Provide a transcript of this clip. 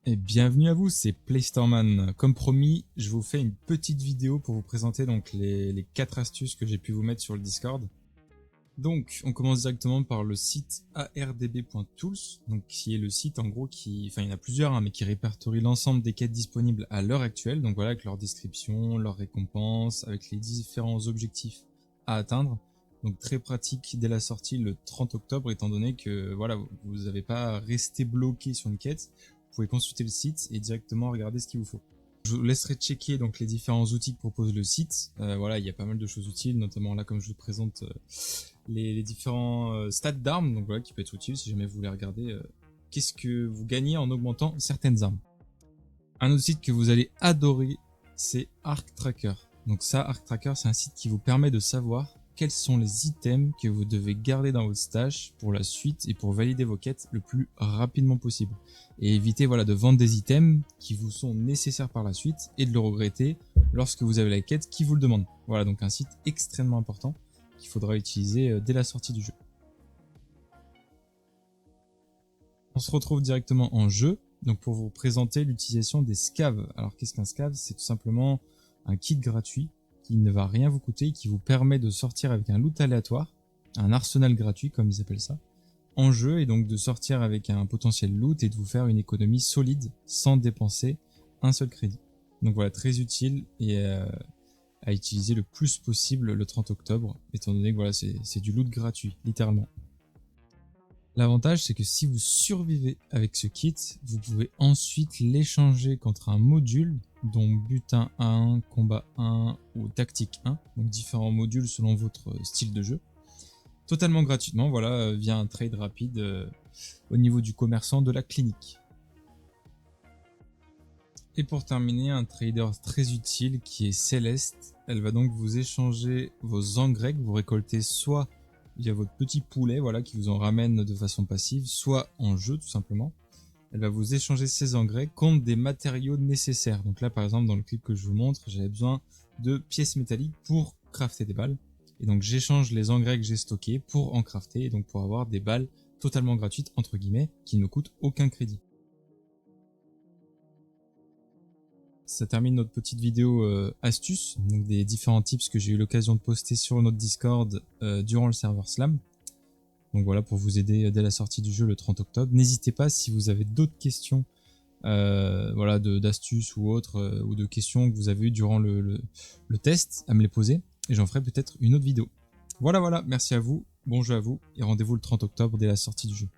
Et bienvenue à vous, c'est Playstarman. Comme promis, je vous fais une petite vidéo pour vous présenter donc les 4 astuces que j'ai pu vous mettre sur le Discord. Donc, on commence directement par le site ardb.tools, donc qui est le site en gros il y en a plusieurs, mais qui répertorie l'ensemble des quêtes disponibles à l'heure actuelle. Donc voilà, avec leur description, leurs récompenses, avec les différents objectifs à atteindre. Donc très pratique dès la sortie le 30 octobre, étant donné que voilà, vous n'avez pas à rester bloqué sur une quête. Vous pouvez consulter le site et directement regarder ce qu'il vous faut. Je vous laisserai checker donc les différents outils que propose le site. Voilà, il y a pas mal de choses utiles, notamment là comme je vous présente les différents stats d'armes, donc voilà, qui peut être utile si jamais vous voulez regarder qu'est-ce que vous gagnez en augmentant certaines armes. Un autre site que vous allez adorer, c'est Arc Tracker. Donc ça, Arc Tracker, c'est un site qui vous permet de savoir quels sont les items que vous devez garder dans votre stash pour la suite et pour valider vos quêtes le plus rapidement possible. Et éviter voilà, de vendre des items qui vous sont nécessaires par la suite et de le regretter lorsque vous avez la quête qui vous le demande. Voilà, donc un site extrêmement important qu'il faudra utiliser dès la sortie du jeu. On se retrouve directement en jeu, donc pour vous présenter l'utilisation des scavs. Alors qu'est-ce qu'un scav? C'est tout simplement un kit gratuit qui ne va rien vous coûter, qui vous permet de sortir avec un loot aléatoire, un arsenal gratuit comme ils appellent ça, en jeu, et donc de sortir avec un potentiel loot et de vous faire une économie solide sans dépenser un seul crédit. Donc voilà, très utile et à utiliser le plus possible le 30 octobre, étant donné que voilà, c'est du loot gratuit, littéralement. L'avantage, c'est que si vous survivez avec ce kit, vous pouvez ensuite l'échanger contre un module, dont butin 1, combat 1 ou tactique 1, donc différents modules selon votre style de jeu, totalement gratuitement, voilà, via un trade rapide au niveau du commerçant de la clinique. Et pour terminer, un trader très utile qui est Céleste. Elle va donc vous échanger vos engrais que vous récoltez soit via votre petit poulet, voilà, qui vous en ramène de façon passive, soit en jeu tout simplement. Elle va vous échanger ces engrais contre des matériaux nécessaires. Donc là par exemple dans le clip que je vous montre, j'avais besoin de pièces métalliques pour crafter des balles. Et donc j'échange les engrais que j'ai stockés pour en crafter et donc pour avoir des balles totalement gratuites entre guillemets qui ne coûtent aucun crédit. Ça termine notre petite vidéo astuce, donc des différents tips que j'ai eu l'occasion de poster sur notre Discord durant le serveur Slam. Donc voilà, pour vous aider dès la sortie du jeu le 30 octobre. N'hésitez pas si vous avez d'autres questions voilà, d'astuces ou autres, ou de questions que vous avez eues durant le test, à me les poser, et j'en ferai peut-être une autre vidéo. Voilà, merci à vous, bon jeu à vous, et rendez-vous le 30 octobre dès la sortie du jeu.